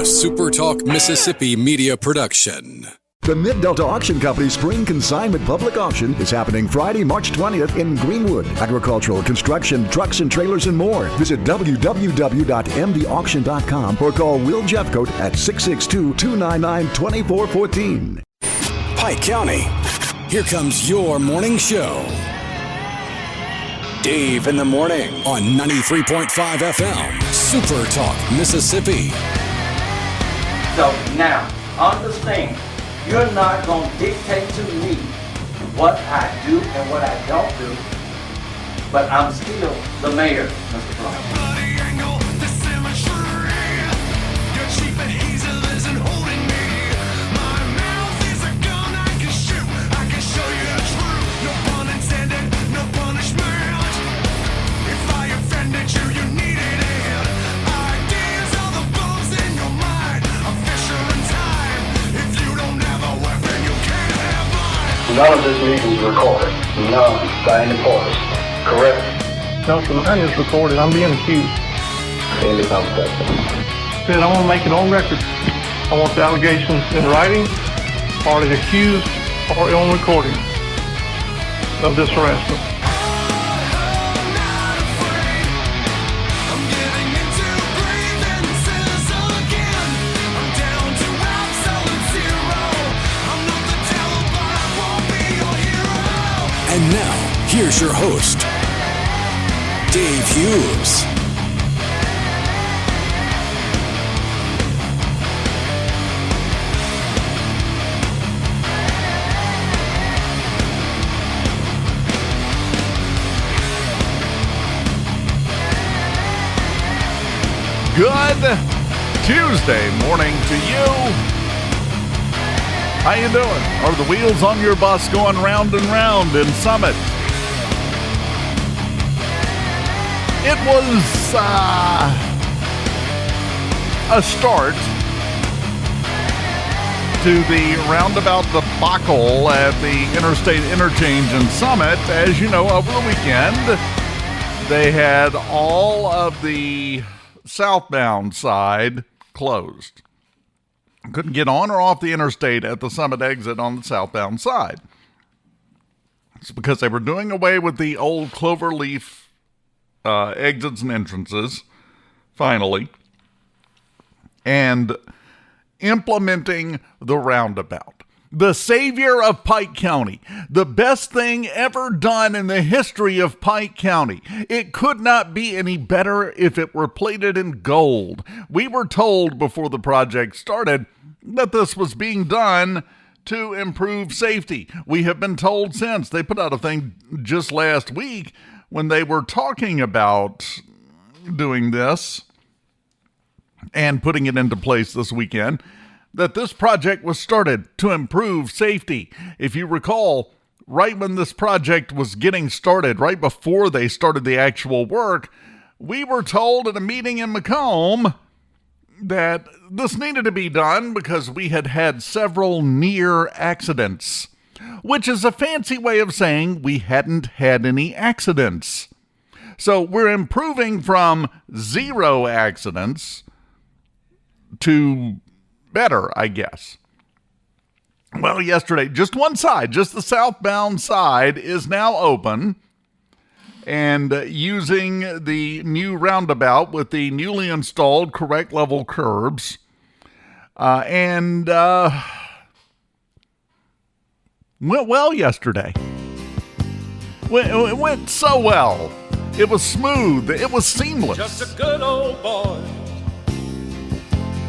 SuperTalk Mississippi media production. The Mid-Delta Auction Company Spring Consignment Public Auction is happening Friday, March 20th in Greenwood. Agricultural, construction, trucks and trailers, and more. Visit www.mdauction.com or call Will Jeffcoat at 662-299-2414. Pike County, here comes your morning show. Dave in the morning on 93.5 FM, SuperTalk Mississippi. So now, understand, you're not going to dictate to me what I do and what I don't do, but I'm still the mayor, Mr. Brown. None of this meeting is recorded. None by any party. Correct? No, sir, mine is recorded. I'm being accused. Any contact. Said I want to make it on record. I want the allegations in writing, or the accused, or on recording of this harassment. And now, here's your host, Dave Hughes. Good Tuesday morning to you. How you doing? Are the wheels on your bus going round and round in Summit? It was a start to the Roundabout debacle at the Interstate Interchange in Summit. As you know, over the weekend, they had all of the southbound side closed. Couldn't get on or off the interstate at the Summit exit on the southbound side. It's because they were doing away with the old cloverleaf exits and entrances, finally, and implementing the roundabout. The savior of Pike County. The best thing ever done in the history of Pike County. It could not be any better if it were plated in gold. We were told before the project started that this was being done to improve safety. We have been told since. They put out a thing just last week when they were talking about doing this and putting it into place this weekend, that this project was started to improve safety. If you recall, right when this project was getting started, right before they started the actual work, we were told at a meeting in Macomb that this needed to be done because we had had several near accidents, which is a fancy way of saying we hadn't had any accidents. So we're improving from 0 accidents to better, I guess. Well, yesterday, just one side, just the southbound side is now open and using the new roundabout with the newly installed correct level curbs. Went well yesterday. It went so well. It was smooth. It was seamless. Just a good old boy,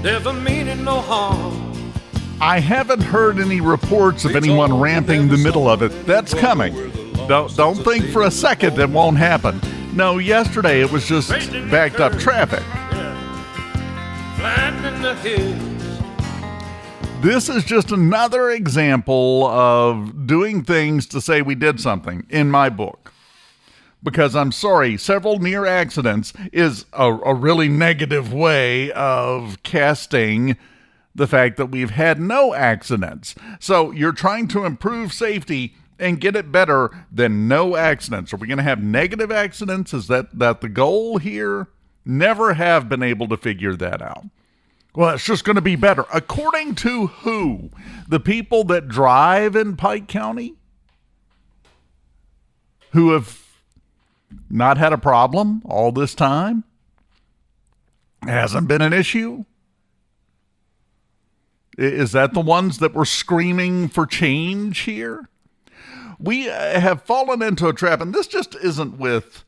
never meaning no harm. I haven't heard any reports of anyone ramping the middle of it. That's coming. Don't think for a second it won't happen. No, yesterday it was just backed up traffic. This is just another example of doing things to say we did something in my book. Because I'm sorry, several near accidents is a really negative way of casting the fact that we've had no accidents. So you're trying to improve safety and get it better than no accidents. Are we going to have negative accidents? Is that the goal here? Never have been able to figure that out. Well, it's just going to be better. According to who? The people that drive in Pike County? Who have not had a problem all this time? It hasn't been an issue? Is that the ones that were screaming for change here? We have fallen into a trap, and this just isn't with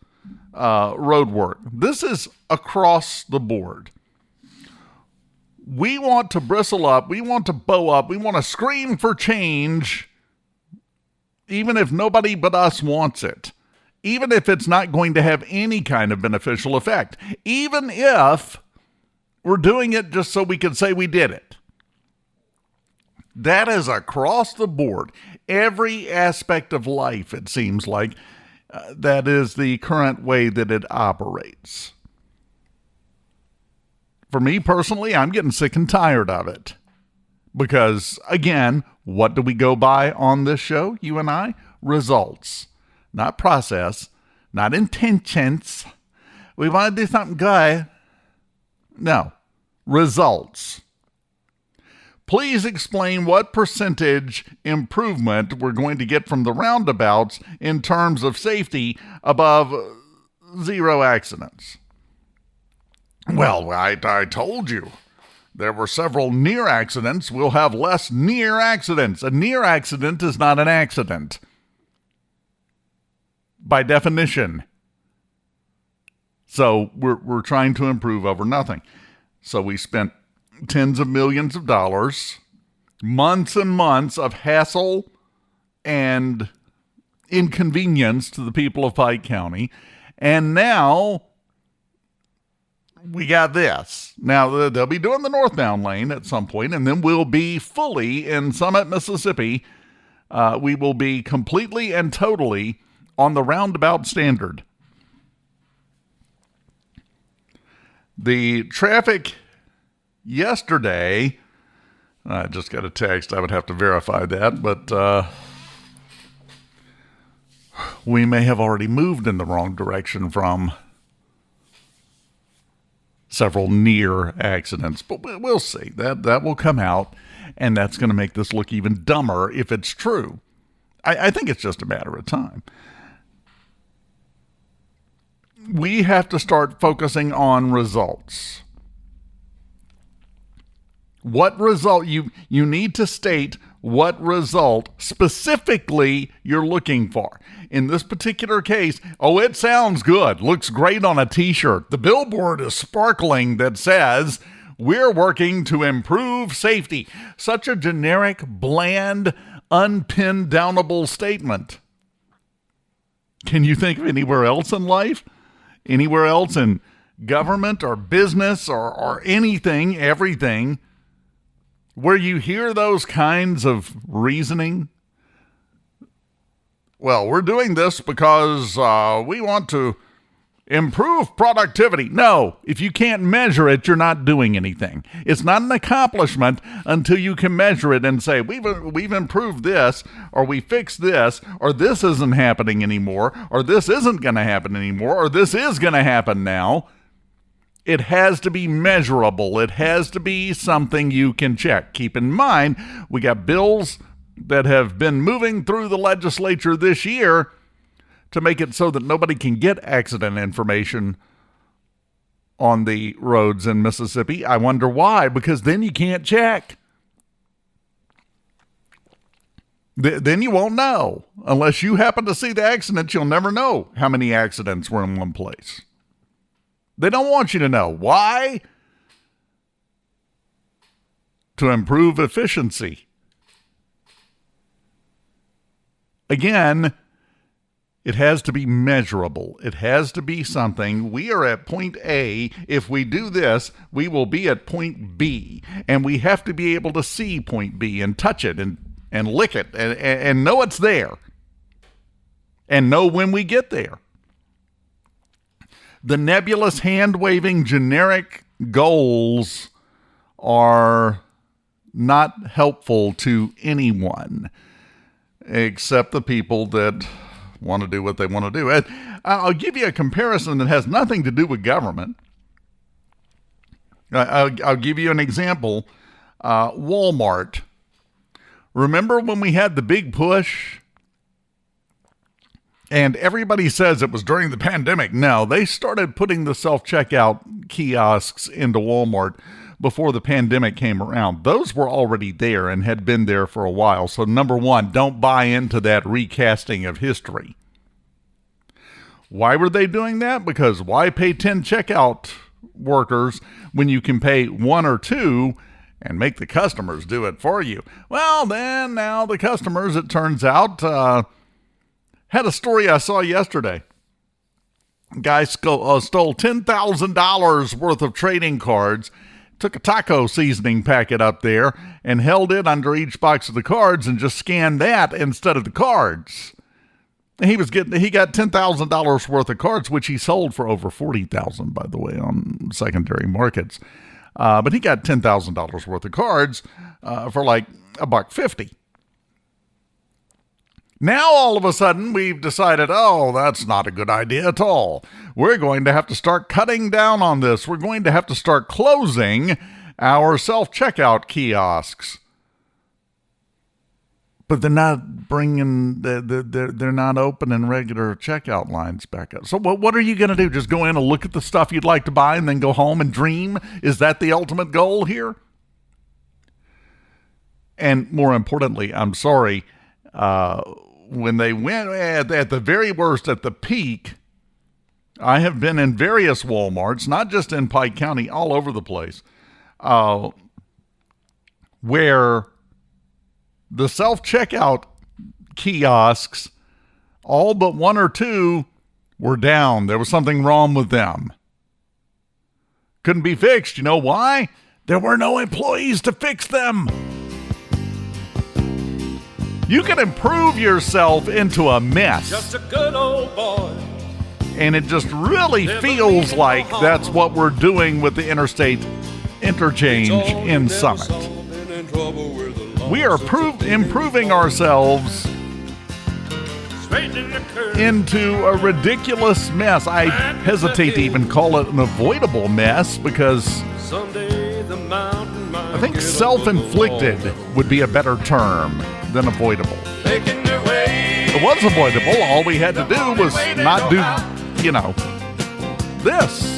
road work. This is across the board. We want to bristle up. We want to bow up. We want to scream for change, even if nobody but us wants it. Even if it's not going to have any kind of beneficial effect. Even if we're doing it just so we can say we did it. That is across the board. Every aspect of life, it seems like, that is the current way that it operates. For me personally, I'm getting sick and tired of it. Because, again, what do we go by on this show, you and I? Results. Not process. Not intentions. We want to do something good. No. Results. Please explain what percentage improvement we're going to get from the roundabouts in terms of safety above 0 accidents. Well, I told you. There were several near accidents. We'll have less near accidents. A near accident is not an accident. By definition. So we're trying to improve over nothing. So we spent tens of millions of dollars, months and months of hassle and inconvenience to the people of Pike County. And now we got this. Now, they'll be doing the northbound lane at some point, and then we'll be fully in Summit, Mississippi. We will be completely and totally on the roundabout standard. The traffic yesterday, I just got a text. I would have to verify that, but we may have already moved in the wrong direction from several near accidents, but we'll see. That will come out, and that's going to make this look even dumber if it's true. I think it's just a matter of time. We have to start focusing on results. What result? You need to state what result specifically you're looking for. In this particular case, it sounds good. Looks great on a t-shirt. The billboard is sparkling that says, "We're working to improve safety." Such a generic, bland, unpinned downable statement. Can you think of anywhere else in life? Anywhere else in government or business or anything, everything, where you hear those kinds of reasoning? Well, we're doing this because we want to improve productivity. No, if you can't measure it, you're not doing anything. It's not an accomplishment until you can measure it and say, we've improved this, or we fixed this, or this isn't happening anymore, or this isn't going to happen anymore, or this is going to happen now. It has to be measurable. It has to be something you can check. Keep in mind, we got bills that have been moving through the legislature this year to make it so that nobody can get accident information on the roads in Mississippi. I wonder why, because then you can't check. Then you won't know. Unless you happen to see the accident, you'll never know how many accidents were in one place. They don't want you to know. Why? To improve efficiency. Again, it has to be measurable. It has to be something. We are at point A. If we do this, we will be at point B. And we have to be able to see point B and touch it and lick it and know it's there. And know when we get there. The nebulous, hand-waving, generic goals are not helpful to anyone except the people that want to do what they want to do. And I'll give you a comparison that has nothing to do with government. I'll give you an example. Walmart. Remember when we had the big push? And everybody says it was during the pandemic. No, they started putting the self-checkout kiosks into Walmart before the pandemic came around. Those were already there and had been there for a while. So number one, don't buy into that recasting of history. Why were they doing that? Because why pay 10 checkout workers when you can pay 1 or 2 and make the customers do it for you? Well, then now the customers, it turns out, had a story I saw yesterday. Guy stole $10,000 worth of trading cards, took a taco seasoning packet up there and held it under each box of the cards and just scanned that instead of the cards. He got $10,000 worth of cards, which he sold for over $40,000, by the way, on secondary markets. But he got $10,000 worth of cards for like $1.50. Now, all of a sudden, we've decided, oh, that's not a good idea at all. We're going to have to start cutting down on this. We're going to have to start closing our self-checkout kiosks. But they're not they're not opening regular checkout lines back up. So what are you going to do? Just go in and look at the stuff you'd like to buy and then go home and dream? Is that the ultimate goal here? And more importantly, I'm sorry, when they went at the very worst, at the peak, I have been in various Walmarts, not just in Pike County, all over the place, where the self-checkout kiosks, all but 1 or 2 were down. There was something wrong with them. Couldn't be fixed. You know why? There were no employees to fix them. You can improve yourself into a mess. Just a good old boy. And it just really feels like that's what we're doing with the interstate interchange in Summit. We are improving ourselves into a ridiculous mess. I hesitate to even call it an avoidable mess because I think self-inflicted would be a better term than avoidable. It was avoidable. All we had to do was not do, this.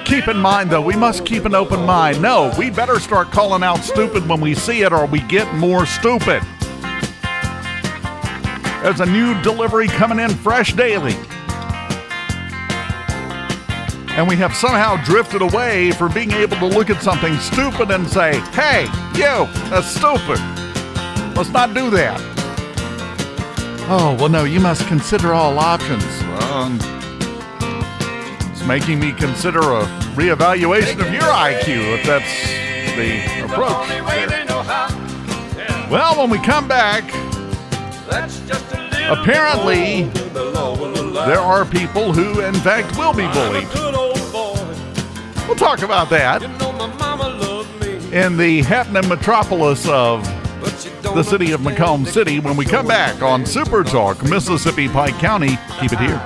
Keep in mind, though, we must keep an open mind. No, we better start calling out stupid when we see it or we get more stupid. There's a new delivery coming in fresh daily. And we have somehow drifted away from being able to look at something stupid and say, hey, you, that's stupid. Let's not do that. Oh, well, no, you must consider all options. It's making me consider a reevaluation of your IQ, if that's the approach there. Well, when we come back, apparently there are people who, in fact, will be bullied. We'll talk about that in the happening metropolis of the city of Macomb City when we come back on Super Talk, Mississippi, Pike County. Keep it here.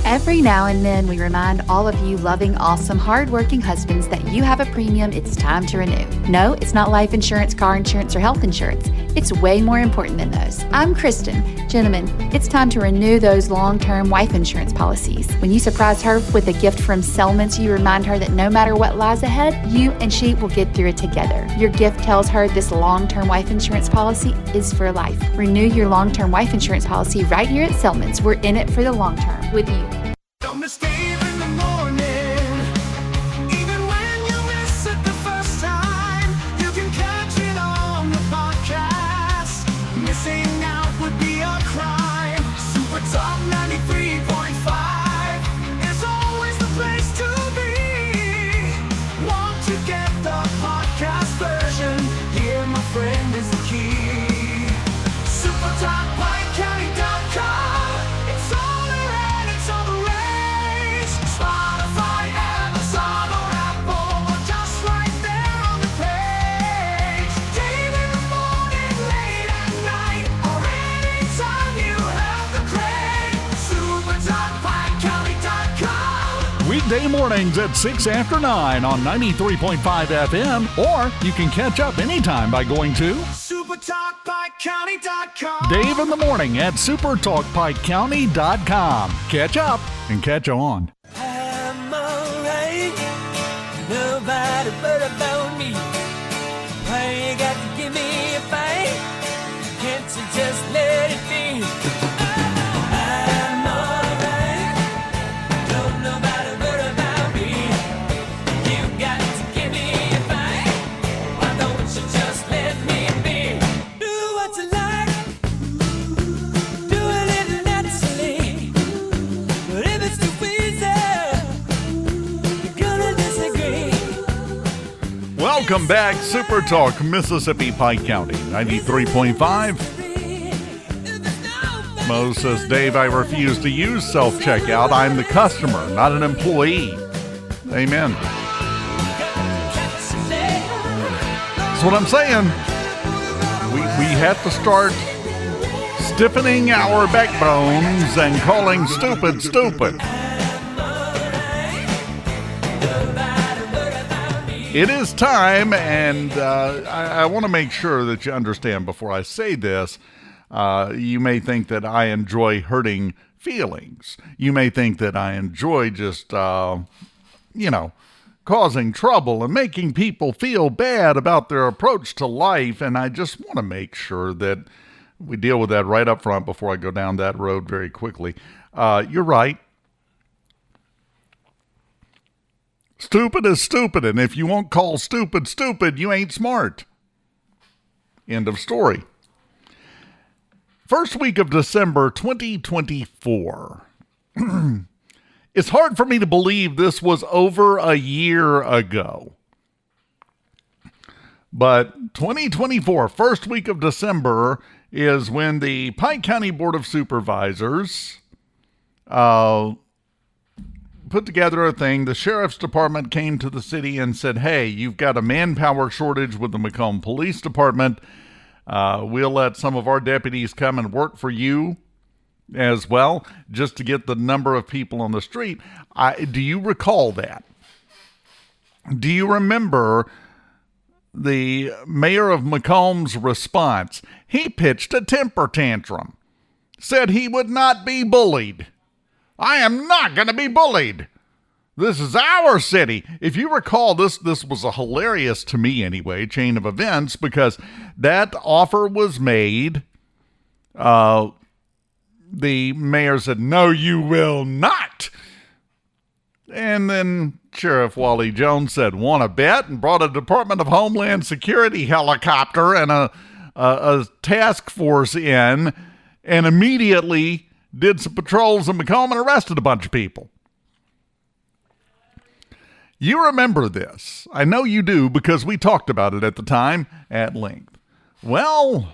Every now and then, we remind all of you loving, awesome, hardworking husbands that you have a premium it's time to renew. No, it's not life insurance, car insurance, or health insurance. It's way more important than those. I'm Kristen. Gentlemen, it's time to renew those long-term wife insurance policies. When you surprise her with a gift from Selmans, you remind her that no matter what lies ahead, you and she will get through it together. Your gift tells her this long-term wife insurance policy is for life. Renew your long-term wife insurance policy right here at Selmans. We're in it for the long term with you. Don't miss Dave in the morning. Even when you miss it the first time, you can catch it on the podcast. Missing out would be a crime. Super Talk 93.5 is always the place to be. Want to get the podcast version? Here, my friend, is the key. SuperTalk, PikeCounty.com. It's all around, it's all around. weekday mornings at 6 after 9 on 93.5 FM, or you can catch up anytime by going to SuperTalkPikeCounty.com. Dave in the Morning at SuperTalkPikeCounty.com. Catch up and catch on. I'm alright. Nobody but about me. Why you got to give me a fight? Can't you just let it be? I'm alright. Don't nobody but about me. You got to give me a fight. Why don't you just let me be? Do what you like. Do it naturally. But if it's too easy, you're gonna disagree. Welcome back, Super Talk, Mississippi, Pike County, 93.5. Mo says, Dave, I refuse to use self-checkout. I'm the customer, not an employee. Amen. That's what I'm saying. We have to start stiffening our backbones and calling stupid, stupid. It is time, and I want to make sure that you understand before I say this. You may think that I enjoy hurting feelings. You may think that I enjoy just, causing trouble and making people feel bad about their approach to life. And I just want to make sure that we deal with that right up front before I go down that road very quickly. You're right. Stupid is stupid, and if you won't call stupid stupid, you ain't smart. End of story. First week of December 2024. It's hard for me to believe this was over a year ago. But 2024, first week of December, is when the Pike County Board of Supervisors put together a thing. The sheriff's department came to the city and said, hey, you've got a manpower shortage with the Macomb Police Department. We'll let some of our deputies come and work for you as well, just to get the number of people on the street. Do you recall that? Do you remember the mayor of Macomb's response? He pitched a temper tantrum, said he would not be bullied. I am not going to be bullied. This is our city. If you recall, this was a hilarious, to me anyway, chain of events, because that offer was made. The mayor said, no, you will not. And then Sheriff Wally Jones said, want to bet? And brought a Department of Homeland Security helicopter and a task force in, and immediately did some patrols in Macomb and arrested a bunch of people. You remember this. I know you do, because we talked about it at the time at length. Well,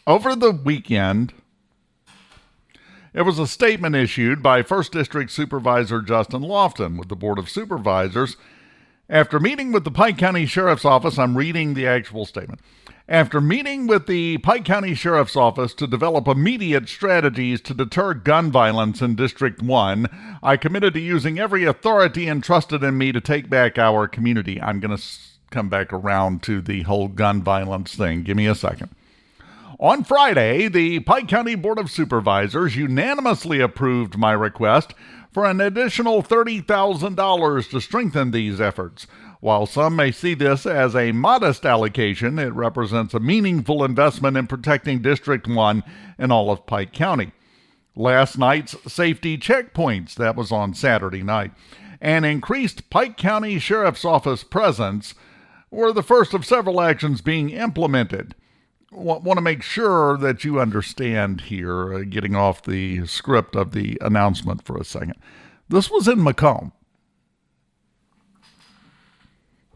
over the weekend, there was a statement issued by 1st District Supervisor Justin Lofton with the Board of Supervisors. After meeting with the Pike County Sheriff's Office, I'm reading the actual statement. After meeting with the Pike County Sheriff's Office to develop immediate strategies to deter gun violence in District 1, I committed to using every authority entrusted in me to take back our community. I'm going to come back around to the whole gun violence thing. Give me a second. On Friday, the Pike County Board of Supervisors unanimously approved my request for an additional $30,000 to strengthen these efforts. While some may see this as a modest allocation, it represents a meaningful investment in protecting District 1 and all of Pike County. Last night's safety checkpoints, that was on Saturday night, and increased Pike County Sheriff's Office presence were the first of several actions being implemented. Want to make sure that you understand here, getting off the script of the announcement for a second. This was in Macomb.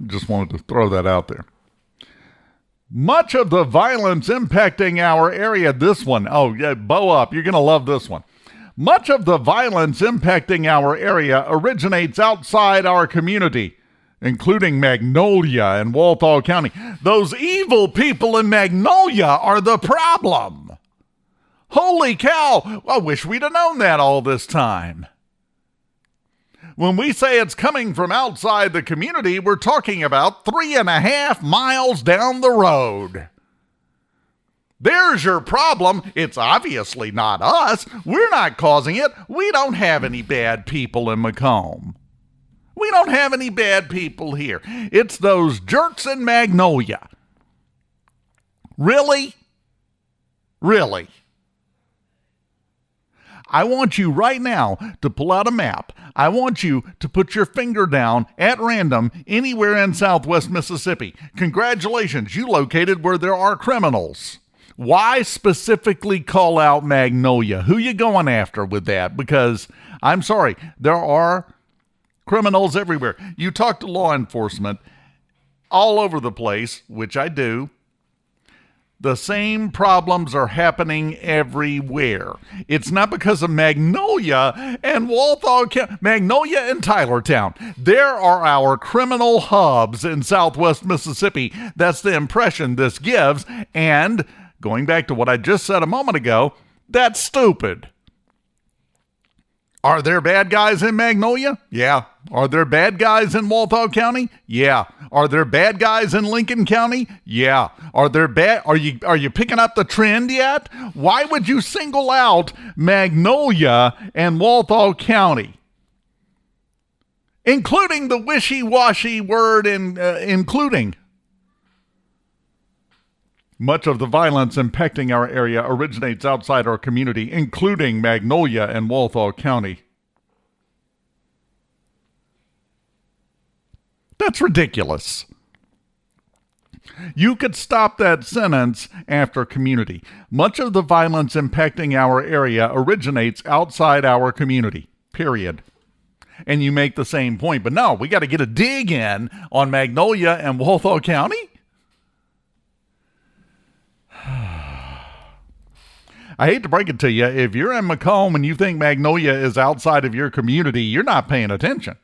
Just wanted to throw that out there. Much of the violence impacting our area, this one, oh yeah, bow up, you're going to love this one. Much of the violence impacting our area originates outside our community, including Magnolia and Walthall County. Those evil people in Magnolia are the problem. Holy cow! I wish we'd have known that all this time. When we say it's coming from outside the community, we're talking about 3.5 miles down the road. There's your problem. It's obviously not us. We're not causing it. We don't have any bad people in Macomb. We don't have any bad people here. It's those jerks in Magnolia. Really? Really? I want you right now to pull out a map. I want you to put your finger down at random anywhere in southwest Mississippi. Congratulations, you located where there are criminals. Why specifically call out Magnolia? Who you going after with that? Because, I'm sorry, there are criminals everywhere. You talk to law enforcement all over the place, which I do. The same problems are happening everywhere. It's not because of Magnolia and Walthall County, Magnolia and Tylertown. There are our criminal hubs in southwest Mississippi. That's the impression this gives. And going back to what I just said a moment ago, that's stupid. Are there bad guys in Magnolia? Yeah. Are there bad guys in Walthall County? Yeah. Are there bad guys in Lincoln County? Yeah. Are you picking up the trend yet? Why would you single out Magnolia and Walthall County? Including the wishy-washy word including. Much of the violence impacting our area originates outside our community, including Magnolia and Walthall County. That's ridiculous. You could stop that sentence after community. Much of the violence impacting our area originates outside our community, period. And you make the same point. But no, we got to get a dig in on Magnolia and Walthall County. I hate to break it to you. If you're in Macomb and you think Magnolia is outside of your community, you're not paying attention.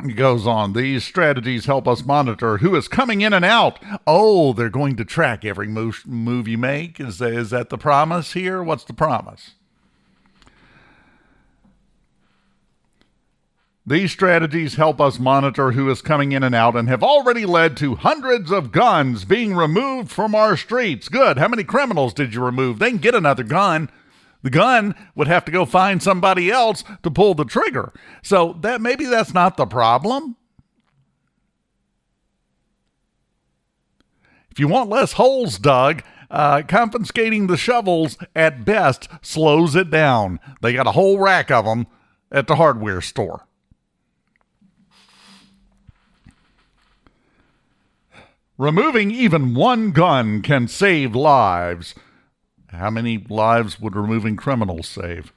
It goes on. These strategies help us monitor who is coming in and out. Oh, they're going to track every move you make. Is that the promise here? What's the promise? These strategies help us monitor who is coming in and out and have already led to hundreds of guns being removed from our streets. Good. How many criminals did you remove? They can get another gun. The gun would have to go find somebody else to pull the trigger. So maybe that's not the problem. If you want less holes dug, confiscating the shovels at best slows it down. They got a whole rack of them at the hardware store. Removing even one gun can save lives. How many lives would removing criminals save?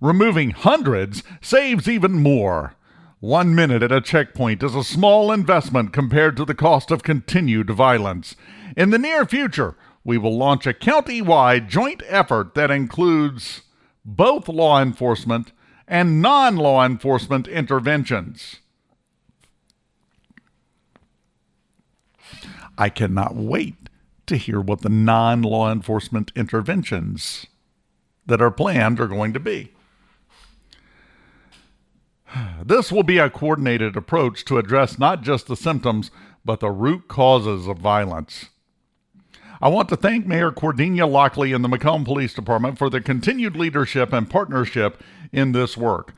Removing hundreds saves even more. 1 minute at a checkpoint is a small investment compared to the cost of continued violence. In the near future, we will launch a county-wide joint effort that includes both law enforcement and non-law enforcement interventions. I cannot wait to hear what the non-law enforcement interventions that are planned are going to be. This will be a coordinated approach to address not just the symptoms, but the root causes of violence. I want to thank Mayor Cordelia Lockley and the Macomb Police Department for their continued leadership and partnership in this work.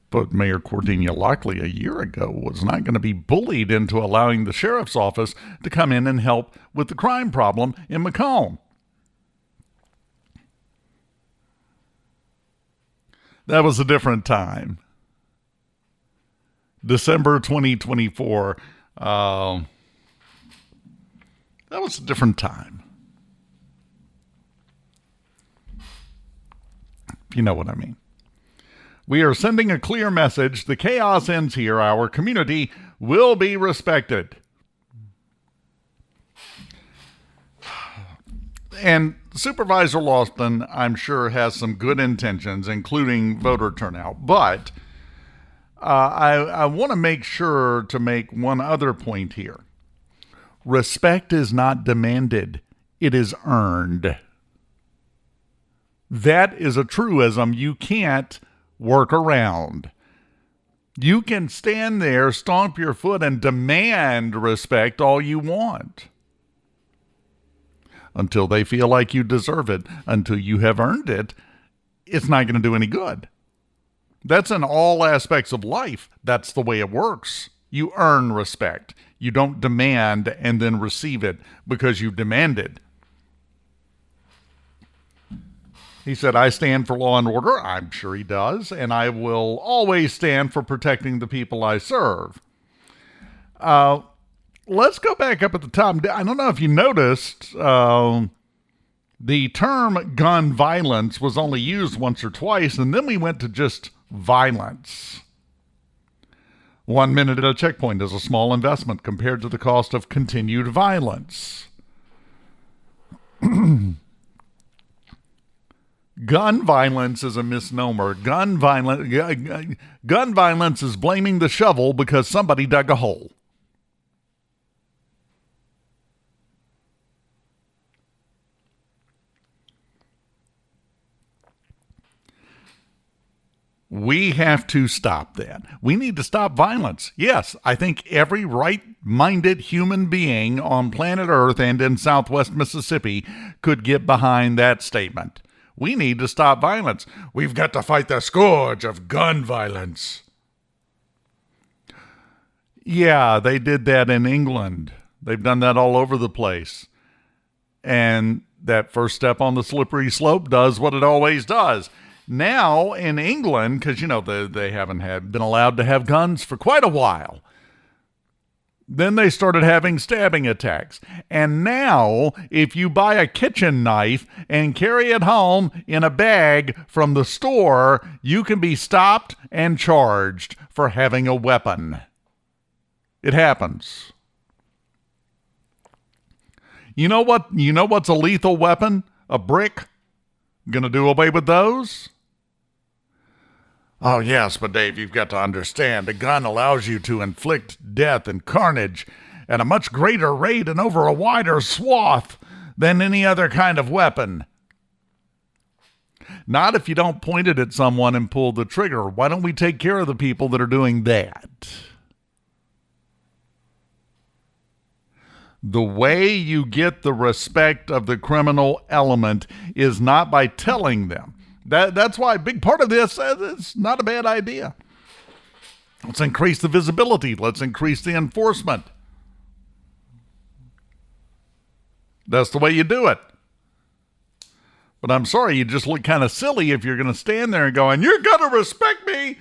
But Mayor Cordelia Lockley a year ago was not going to be bullied into allowing the sheriff's office to come in and help with the crime problem in Macomb. That was a different time. December 2024. That was a different time. If you know what I mean. We are sending a clear message. The chaos ends here. Our community will be respected. And Supervisor Lawson, I'm sure, has some good intentions, including voter turnout. But I want to make sure to make one other point here. Respect is not demanded. It is earned. That is a truism you can't work around. You can stand there, stomp your foot, and demand respect all you want until they feel like you deserve it. Until you have earned it, it's not going to do any good. That's in all aspects of life. That's the way it works. You earn respect. You don't demand and then receive it because you demanded. He said, I stand for law and order. I'm sure he does. And I will always stand for protecting the people I serve. Let's go back up at the top. I don't know if you noticed, the term gun violence was only used once or twice, and then we went to just violence. 1 minute at a checkpoint is a small investment compared to the cost of continued violence. Gun violence is a misnomer. Gun violence is blaming the shovel because somebody dug a hole. We have to stop that. We need to stop violence. Yes, I think every right-minded human being on planet Earth and in Southwest Mississippi could get behind that statement. We need to stop violence. We've got to fight the scourge of gun violence. Yeah, they did that in England. They've done that all over the place. And that first step on the slippery slope does what it always does. Now in England, because, they haven't been allowed to have guns for quite a while. Then they started having stabbing attacks. And now, if you buy a kitchen knife and carry it home in a bag from the store, you can be stopped and charged for having a weapon. It happens. You know what? You know what's a lethal weapon? A brick? Gonna do away with those? Oh, yes, but Dave, you've got to understand, a gun allows you to inflict death and carnage at a much greater rate and over a wider swath than any other kind of weapon. Not if you don't point it at someone and pull the trigger. Why don't we take care of the people that are doing that? The way you get the respect of the criminal element is not by telling them. That's why a big part of this is not a bad idea. Let's increase the visibility. Let's increase the enforcement. That's the way you do it. But I'm sorry, you just look kind of silly if you're going to stand there and go, and you're going to respect me.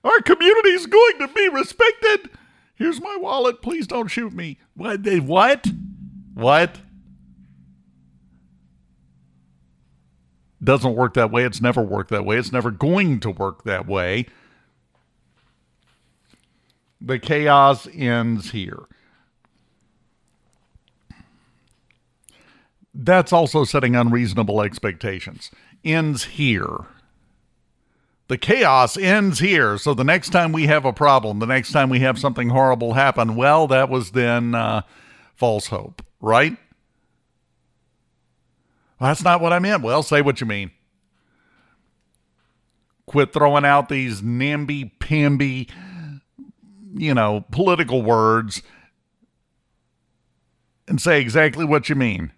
Our community is going to be respected. Here's my wallet. Please don't shoot me. What? What? Doesn't work that way. It's never worked that way. It's never going to work that way. The chaos ends here. That's also setting unreasonable expectations. Ends here. The chaos ends here. So the next time we have a problem, the next time we have something horrible happen, well, that was then false hope, right? Well, that's not what I meant. Well, say what you mean. Quit throwing out these namby-pamby, political words and say exactly what you mean.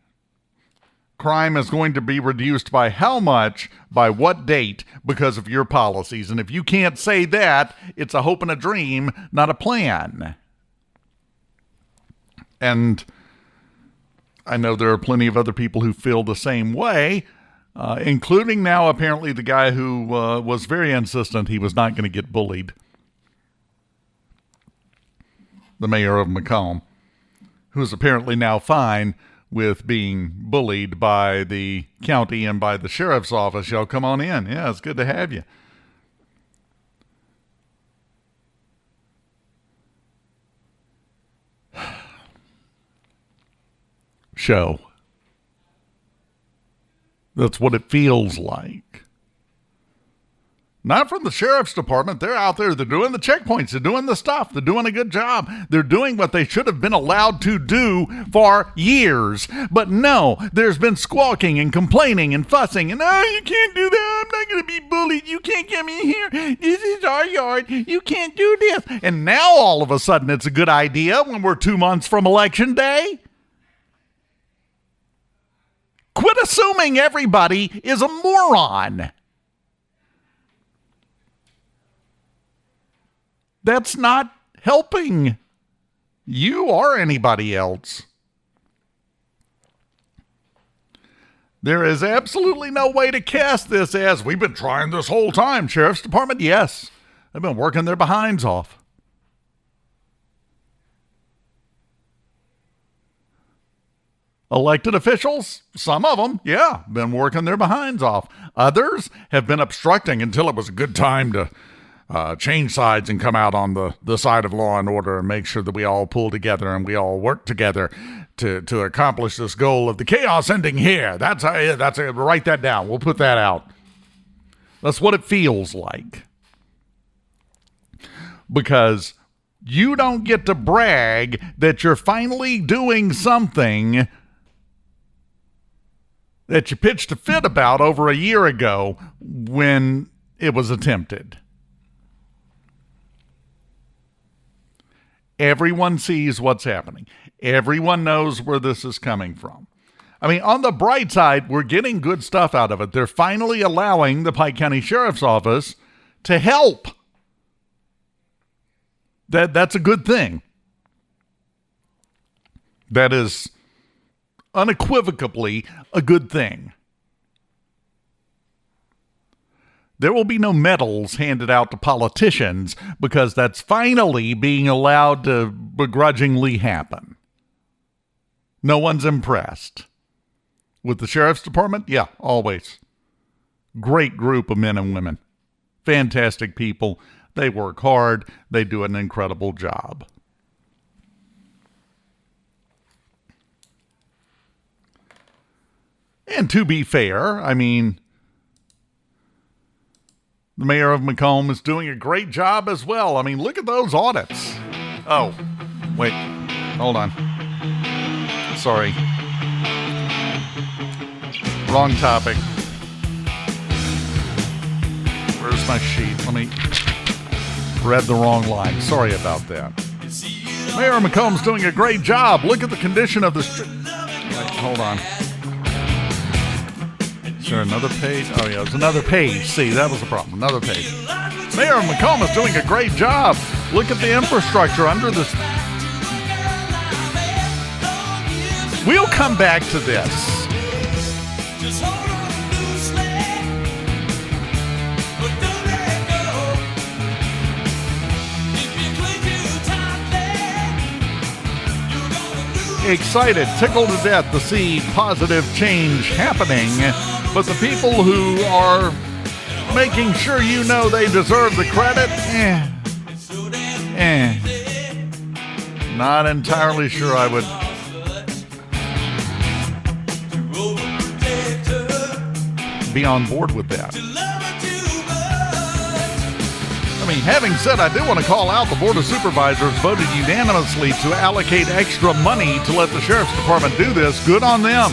Crime is going to be reduced by how much, by what date, because of your policies. And if you can't say that, it's a hope and a dream, not a plan. And I know there are plenty of other people who feel the same way, including now apparently the guy who was very insistent he was not going to get bullied. The mayor of Macomb, who is apparently now fine with being bullied by the county and by the sheriff's office. Y'all come on in. Yeah, it's good to have you. Show. That's what it feels like. Not from the sheriff's department. They're out there. They're doing the checkpoints. They're doing the stuff. They're doing a good job. They're doing what they should have been allowed to do for years. But no, there's been squawking and complaining and fussing. And, oh, you can't do that. I'm not going to be bullied. You can't get me here. This is our yard. You can't do this. And now all of a sudden it's a good idea when we're 2 months from Election Day. Quit assuming everybody is a moron. That's not helping you or anybody else. There is absolutely no way to cast this as, we've been trying this whole time, Sheriff's Department. Yes, they've been working their behinds off. Elected officials, some of them, yeah, been working their behinds off. Others have been obstructing until it was a good time to change sides and come out on the side of law and order and make sure that we all pull together and we all work together to accomplish this goal of the chaos ending here. That's it. Write that down. We'll put that out. That's what it feels like. Because you don't get to brag that you're finally doing something that you pitched a fit about over a year ago when it was attempted. Everyone sees what's happening. Everyone knows where this is coming from. I mean, on the bright side, we're getting good stuff out of it. They're finally allowing the Pike County Sheriff's Office to help. That's a good thing. That is unequivocally a good thing. There will be no medals handed out to politicians because that's finally being allowed to begrudgingly happen. No one's impressed. With the Sheriff's Department, yeah, always. Great group of men and women. Fantastic people. They work hard. They do an incredible job. And to be fair, I mean, the mayor of Macomb is doing a great job as well. I mean, look at those audits. Oh, wait, hold on. Sorry. Wrong topic. Where's my sheet? Let me read the wrong line. Sorry about that. Mayor of Macomb's doing a great job. Look at the condition of the street. Wait, hold on. Is there another page? Oh, yeah, there's another page. See, that was the problem. Another page. Mayor of Macomb is doing a great job. Look at the infrastructure under this. We'll come back to this. Excited, tickled to death to see positive change happening. But the people who are making sure you know they deserve the credit, not entirely sure I would be on board with that. I mean, having said, I do want to call out the Board of Supervisors voted unanimously to allocate extra money to let the Sheriff's Department do this. Good on them.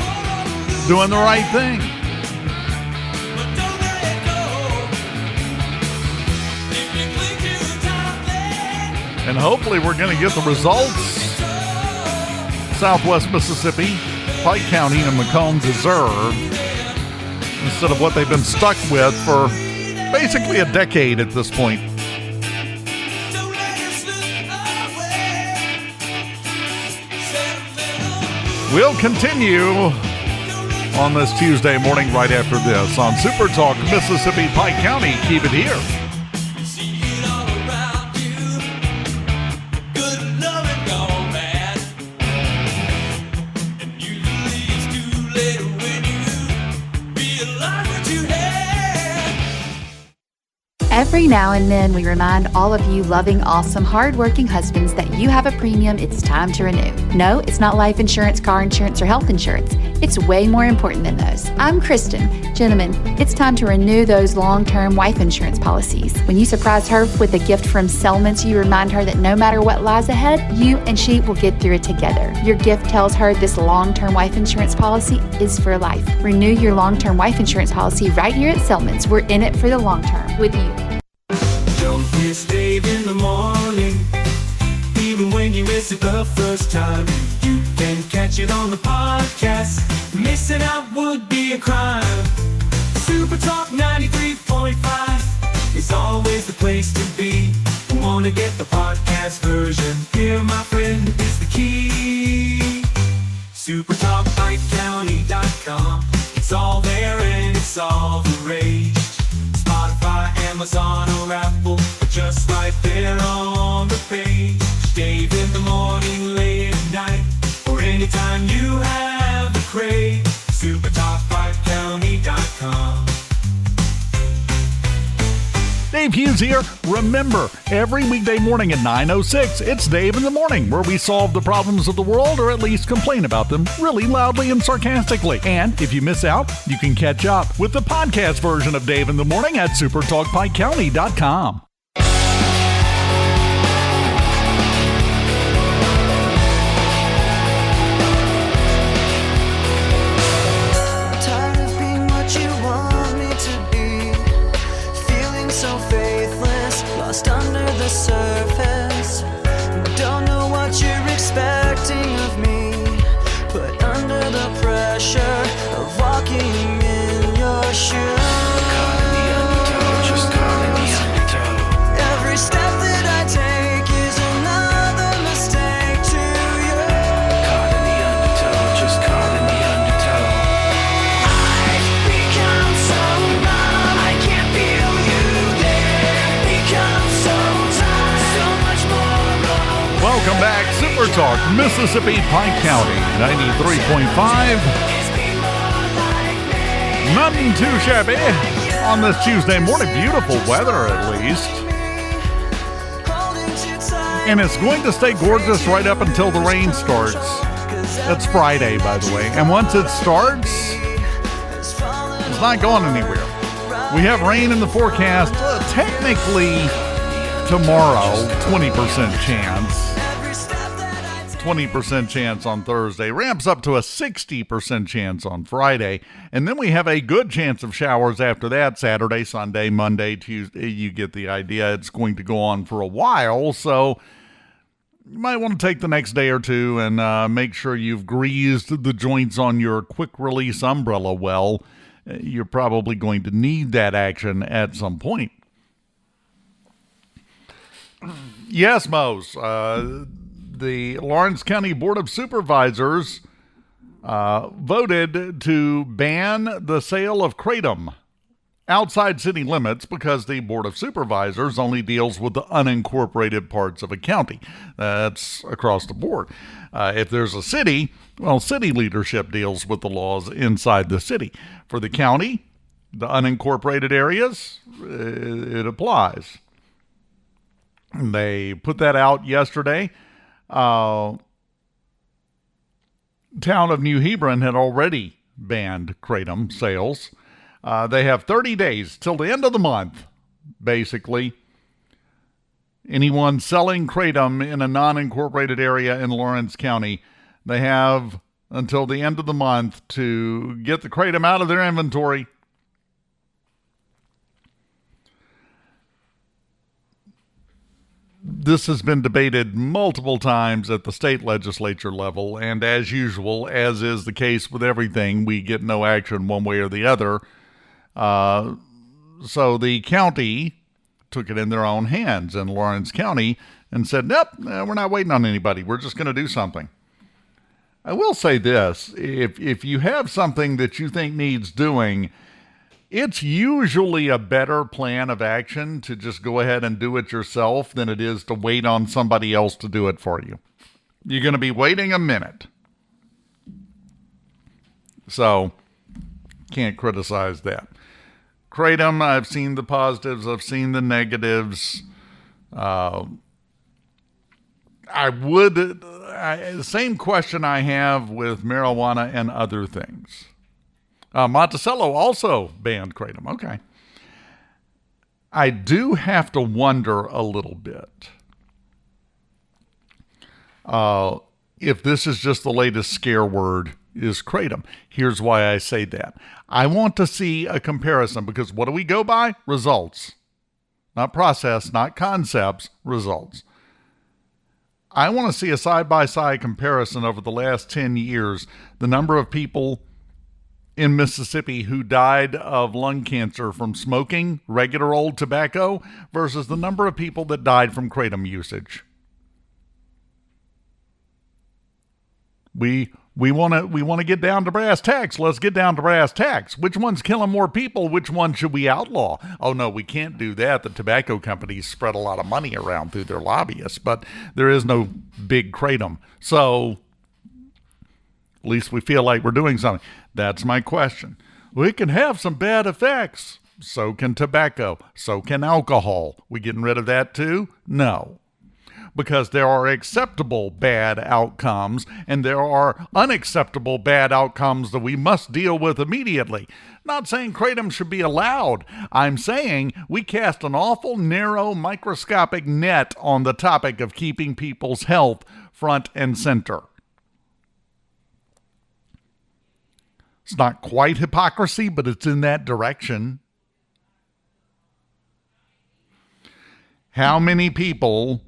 Doing the right thing. And hopefully we're going to get the results Southwest Mississippi, Pike County, and Macomb deserve instead of what they've been stuck with for basically a decade at this point. We'll continue on this Tuesday morning right after this on SuperTalk Mississippi Pike County. Keep it here. Every now and then, we remind all of you loving, awesome, hardworking husbands that you have a premium it's time to renew. No, it's not life insurance, car insurance, or health insurance. It's way more important than those. I'm Kristen. Gentlemen, it's time to renew those long-term wife insurance policies. When you surprise her with a gift from Settlements, you remind her that no matter what lies ahead, you and she will get through it together. Your gift tells her this long-term wife insurance policy is for life. Renew your long-term wife insurance policy right here at Settlements. We're in it for the long term with you. Don't miss Dave in the morning. Even when you miss it the first time, you can catch it on the podcast. Missing out would be a crime. SuperTalk 93.5 is always the place to be. Wanna get the podcast version? Here, my friend, is the key. SuperTalkPikeCounty.com. It's all there and it's all the rage. Spotify, Amazon, or Apple, just right there on the page. Dave in the morning, late at night, or anytime you have the crave. SuperTalkPikeCounty.com. Dave Hughes here. Remember, every weekday morning at 9:06, it's Dave in the Morning, where we solve the problems of the world, or at least complain about them really loudly and sarcastically. And if you miss out, you can catch up with the podcast version of Dave in the Morning at SuperTalkPikeCounty.com. Tired of being what you want me to be, feeling so faithless, lost under the surface. Don't know what you're expecting of me, put under the pressure of walking in your shoes. Caught in the undertow, just caught in the undertow. Every step that I take is another mistake to you. Caught in the undertow, just caught in the undertow. I've become so numb, I can't feel you there. Become so tired, so much more wrong. Welcome back, Super Talk, Mississippi, Pike County, 93.5. Nothing too shabby on this Tuesday morning. Beautiful weather, at least. And it's going to stay gorgeous right up until the rain starts. That's Friday, by the way. And once it starts, it's not going anywhere. We have rain in the forecast. Technically, tomorrow, 20% chance. 20% chance on Thursday, ramps up to a 60% chance on Friday, and then we have a good chance of showers after that, Saturday, Sunday, Monday, Tuesday. You get the idea. It's going to go on for a while, so you might want to take the next day or two and make sure you've greased the joints on your quick-release umbrella well. You're probably going to need that action at some point. Yes, Mose. The Lawrence County Board of Supervisors voted to ban the sale of kratom outside city limits because the Board of Supervisors only deals with the unincorporated parts of a county. That's across the board. If there's a city, well, city leadership deals with the laws inside the city. For the county, the unincorporated areas, it applies. They put that out yesterday. Town of New Hebron had already banned kratom sales. They have 30 days till the end of the month, basically. Anyone selling kratom in a non-incorporated area in Lawrence County, they have until the end of the month to get the kratom out of their inventory. This has been debated multiple times at the state legislature level, and as usual, as is the case with everything, we get no action one way or the other. So the county took it in their own hands in Lawrence County and said, nope, we're not waiting on anybody. We're just going to do something. I will say this, if you have something that you think needs doing, it's usually a better plan of action to just go ahead and do it yourself than it is to wait on somebody else to do it for you. You're going to be waiting a minute. So, can't criticize that. Kratom, I've seen the positives, I've seen the The same question I have with marijuana and other things. Monticello also banned kratom. Okay. I do have to wonder a little bit if this is just the latest scare word is kratom. Here's why I say that. I want to see a comparison, because what do we go by? Results. Not process, not concepts, results. I want to see a side-by-side comparison over the last 10 years, the number of people in Mississippi who died of lung cancer from smoking regular old tobacco versus the number of people that died from kratom usage. We want to get down to brass tacks. Let's get down to brass tacks. Which one's killing more people? Which one should we outlaw? Oh, no, we can't do that. The tobacco companies spread a lot of money around through their lobbyists, but there is no big kratom. So at least we feel like we're doing something. That's my question. We can have some bad effects. So can tobacco. So can alcohol. We getting rid of that too? No. Because there are acceptable bad outcomes and there are unacceptable bad outcomes that we must deal with immediately. Not saying kratom should be allowed. I'm saying we cast an awful narrow microscopic net on the topic of keeping people's health front and center. It's not quite hypocrisy, but it's in that direction. How many people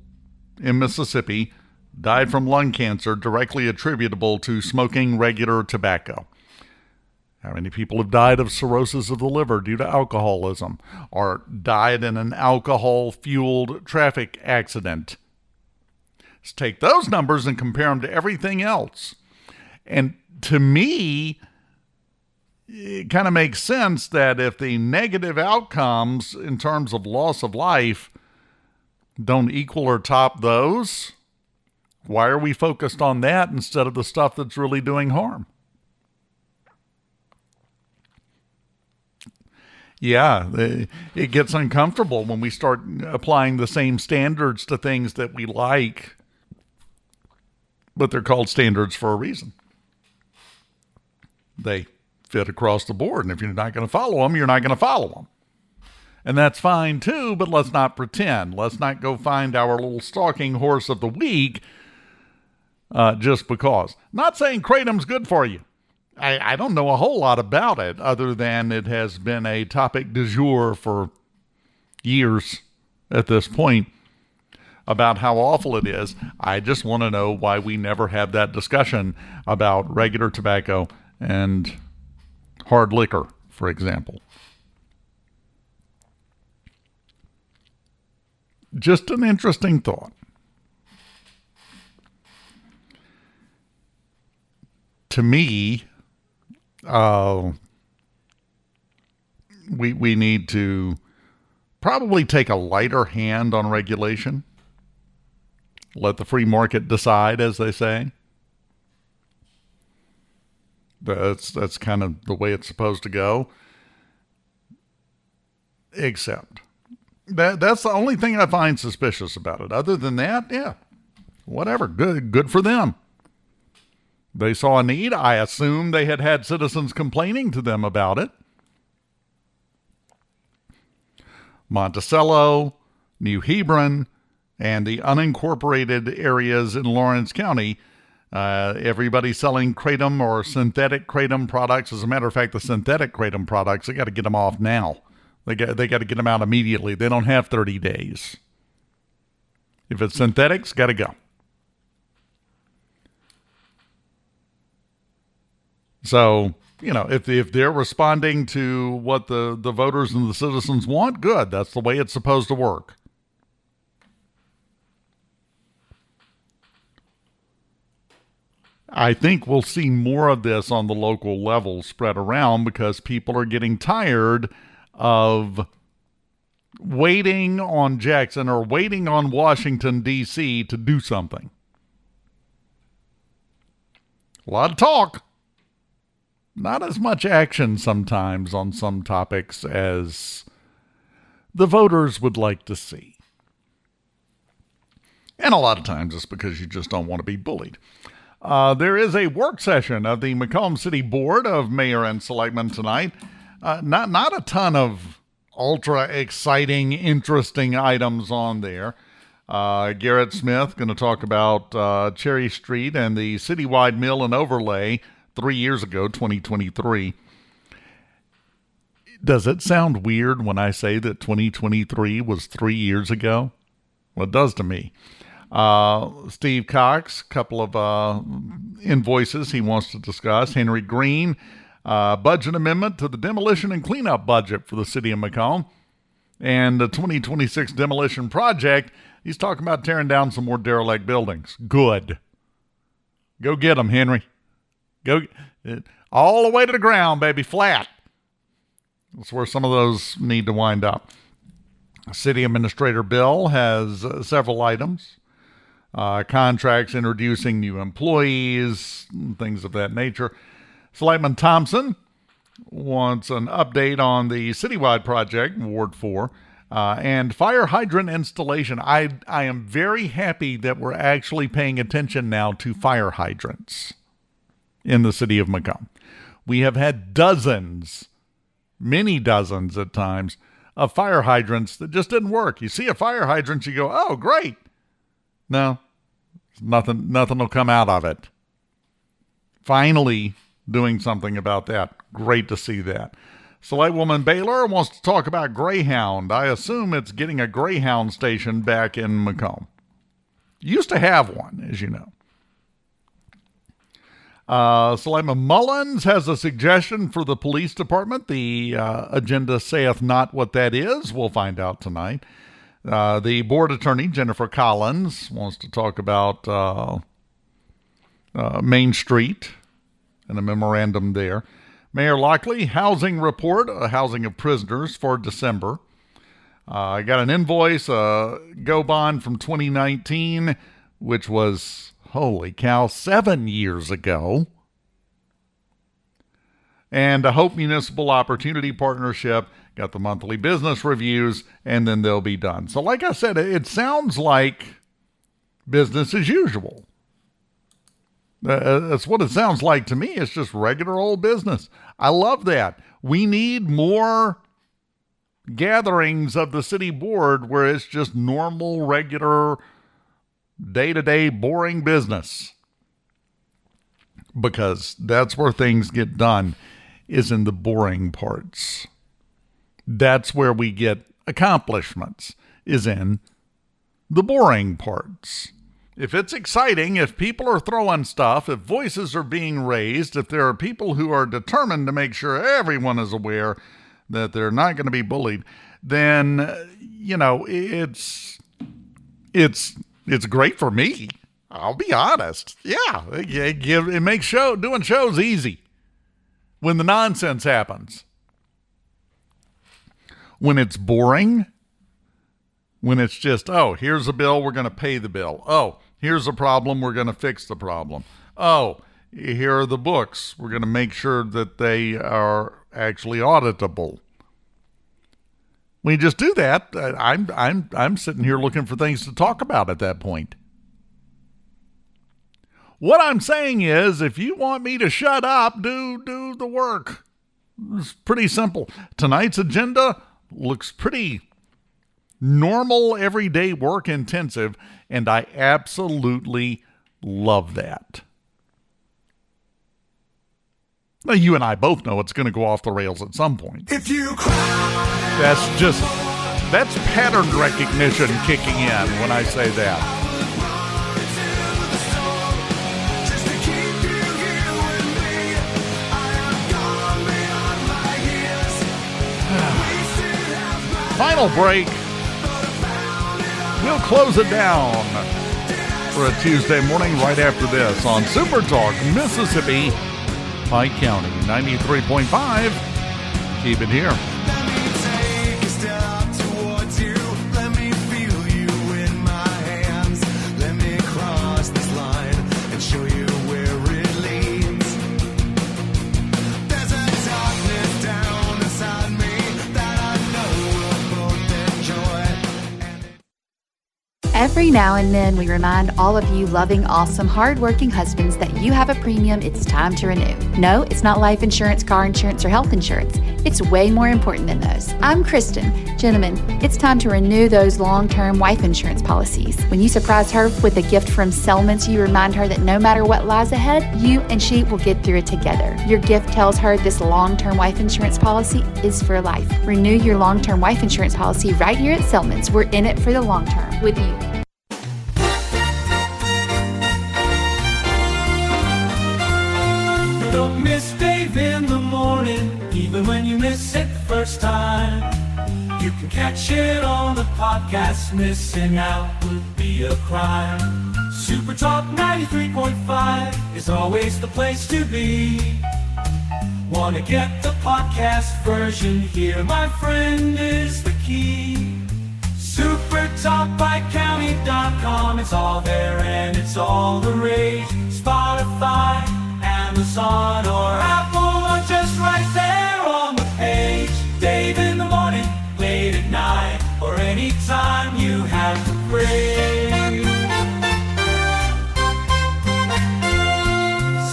in Mississippi died from lung cancer directly attributable to smoking regular tobacco? How many people have died of cirrhosis of the liver due to alcoholism or died in an alcohol-fueled traffic accident? Let's take those numbers and compare them to everything else. And to me, it kind of makes sense that if the negative outcomes in terms of loss of life don't equal or top those, why are we focused on that instead of the stuff that's really doing harm? Yeah, it gets uncomfortable when we start applying the same standards to things that we like, but they're called standards for a reason. They fit across the board, and if you're not going to follow them, you're not going to follow them. And that's fine too, but let's not pretend. Let's not go find our little stalking horse of the week just because. Not saying kratom's good for you. I don't know a whole lot about it other than it has been a topic du jour for years at this point about how awful it is. I just want to know why we never have that discussion about regular tobacco and hard liquor, for example. Just an interesting thought. To me, we need to probably take a lighter hand on regulation. Let the free market decide, as they say. That's kind of the way it's supposed to go. Except that's the only thing I find suspicious about it. Other than that, yeah, whatever. Good for them. They saw a need. I assume they had citizens complaining to them about it. Monticello, New Hebron, and the unincorporated areas in Lawrence County, everybody selling kratom or synthetic kratom products. As a matter of fact, the synthetic kratom products, they got to get them off now. They got to get them out immediately. They don't have 30 days. If it's synthetics, got to go. So, if they're responding to what the voters and the citizens want, good. That's the way it's supposed to work. I think we'll see more of this on the local level spread around because people are getting tired of waiting on Jackson or waiting on Washington, D.C. to do something. A lot of talk. Not as much action sometimes on some topics as the voters would like to see. And a lot of times it's because you just don't want to be bullied. There is a work session of the Macomb City Board of Mayor and Selectmen tonight. Not a ton of ultra exciting, interesting items on there. Garrett Smith going to talk about Cherry Street and the citywide mill and overlay 3 years ago, 2023. Does it sound weird when I say that 2023 was 3 years ago? Well, it does to me. Steve Cox, couple of invoices he wants to discuss. Henry Green, budget amendment to the demolition and cleanup budget for the city of Macomb. And the 2026 demolition project, he's talking about tearing down some more derelict buildings. Good. Go get them, Henry. Go all the way to the ground, baby, flat. That's where some of those need to wind up. City Administrator Bill has several items. Contracts introducing new employees, things of that nature. Selectman Thompson wants an update on the citywide project, Ward 4, and fire hydrant installation. I am very happy that we're actually paying attention now to fire hydrants in the city of Macomb. We have had dozens, many dozens at times, of fire hydrants that just didn't work. You see a fire hydrant, you go, oh, great. No, nothing will come out of it. Finally doing something about that. Great to see that. Selectwoman Baylor wants to talk about Greyhound. I assume it's getting a Greyhound station back in Macomb. Used to have one, as you know. Selectman Mullins has a suggestion for the police department. The agenda saith not what that is. We'll find out tonight. The board attorney, Jennifer Collins, wants to talk about Main Street and a memorandum there. Mayor Lockley, housing report, housing of prisoners for December. I got an invoice, go bond from 2019, which was, holy cow, 7 years ago. And a Hope Municipal Opportunity Partnership, got the monthly business reviews, and then they'll be done. So like I said, it sounds like business as usual. That's what it sounds like to me. It's just regular old business. I love that. We need more gatherings of the city board where it's just normal, regular, day-to-day, boring business. Because that's where things get done, is in the boring parts. That's where we get accomplishments, is in the boring parts. If it's exciting, if people are throwing stuff, if voices are being raised, if there are people who are determined to make sure everyone is aware that they're not going to be bullied, then, you know, it's great for me. I'll be honest. Yeah, it makes doing shows easy when the nonsense happens. When it's boring, when it's just, oh, here's a bill, we're going to pay the bill. Oh, here's a problem, we're going to fix the problem. Oh, here are the books, we're going to make sure that they are actually auditable. When you just do that, I'm sitting here looking for things to talk about at that point. What I'm saying is, if you want me to shut up, do the work. It's pretty simple. Tonight's agenda looks pretty normal, everyday work intensive, and I absolutely love that. Now, you and I both know it's going to go off the rails at some point. If you cry, That's pattern recognition kicking in when I say that. just to keep you here with me, I have gone beyond my years. Wasted half my Final break. We'll close it down for a Tuesday morning right after this on SuperTalk, Mississippi, Pike County, 93.5. Keep it here. Let me take a step towards you. Let me feel you in my hands. Let me cross this line and show you where it leads. There's a darkness down inside me that I know we'll both enjoy. Every now and then, we remind all of you loving, awesome, hardworking husbands that you have a premium it's time to renew. No, it's not life insurance, car insurance, or health insurance. It's way more important than those. I'm Kristen. Gentlemen, it's time to renew those long-term wife insurance policies. When you surprise her with a gift from Selmans, you remind her that no matter what lies ahead, you and she will get through it together. Your gift tells her this long-term wife insurance policy is for life. Renew your long-term wife insurance policy right here at Selmans. We're in it for the long term with you. Don't miss Dave in the morning, even when you miss it the first time. You can catch it on the podcast. Missing out would be a crime. SuperTalk 93.5 is always the place to be. Wanna get the podcast version? Here, my friend, is the key. SuperTalkPikeCounty.com. It's all there and it's all the rage. Spotify, Amazon, or Apple, or just right there on the page. Dave in the morning, late at night, or anytime you have to pray.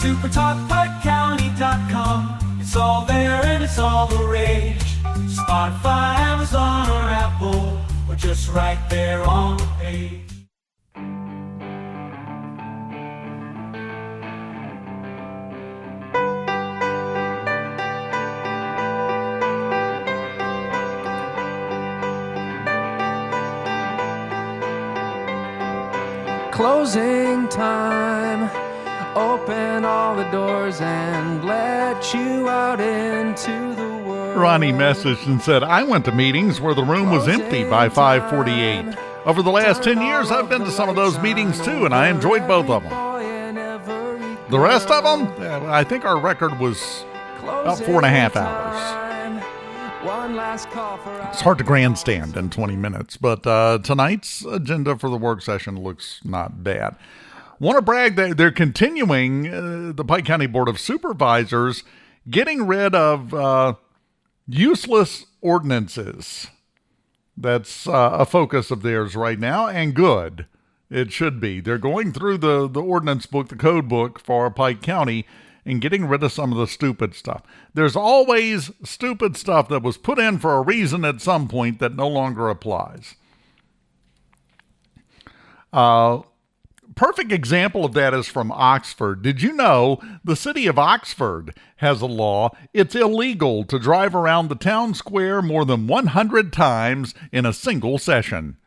SuperTalkPikeCounty.com. It's all there and it's all the rage. Spotify, Amazon, or Apple, or just right there on the page. Closing time. Open all the doors and let you out into the world. Ronnie messaged and said, I went to meetings where the room was empty by 5:48. Over the last 10 years, I've been to some of those meetings too, and I enjoyed both of them. The rest of them, I think our record was about 4.5 hours. It's hard to grandstand in 20 minutes, but tonight's agenda for the work session looks not bad. Want to brag that they're continuing, the Pike County Board of Supervisors, getting rid of useless ordinances. That's a focus of theirs right now, and good. It should be. They're going through the ordinance book, the code book for Pike County, and getting rid of some of the stupid stuff. There's always stupid stuff that was put in for a reason at some point that no longer applies. Perfect example of that is from Oxford. Did you know the city of Oxford has a law? It's illegal to drive around the town square more than 100 times in a single session.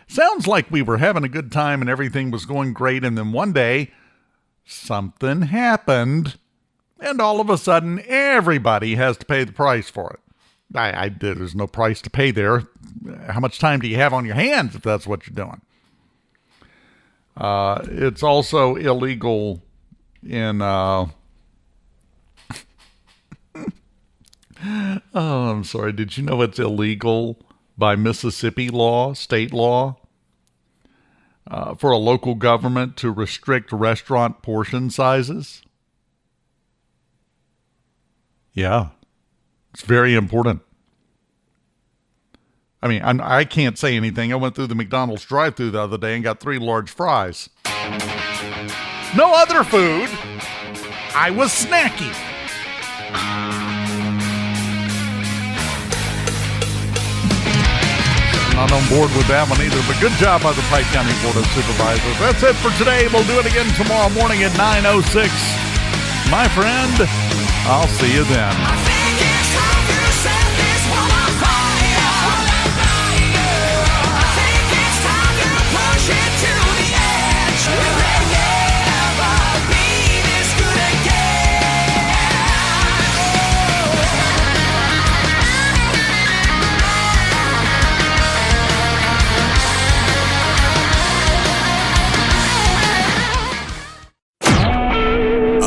Sounds like we were having a good time and everything was going great, and then one day something happened, and all of a sudden everybody has to pay the price for it. There's no price to pay there. How much time do you have on your hands if that's what you're doing? It's also illegal in oh, I'm sorry. Did you know it's illegal by Mississippi law, state law, for a local government to restrict restaurant portion sizes? Yeah, it's very important. I mean, I can't say anything. I went through the McDonald's drive-thru the other day and got 3 large fries. No other food. I was snacky. Not on board with that one either, but good job by the Pike County Board of Supervisors. That's it for today. We'll do it again tomorrow morning at 9:06. My friend, I'll see you then.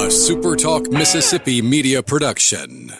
SuperTalk Mississippi Media Production.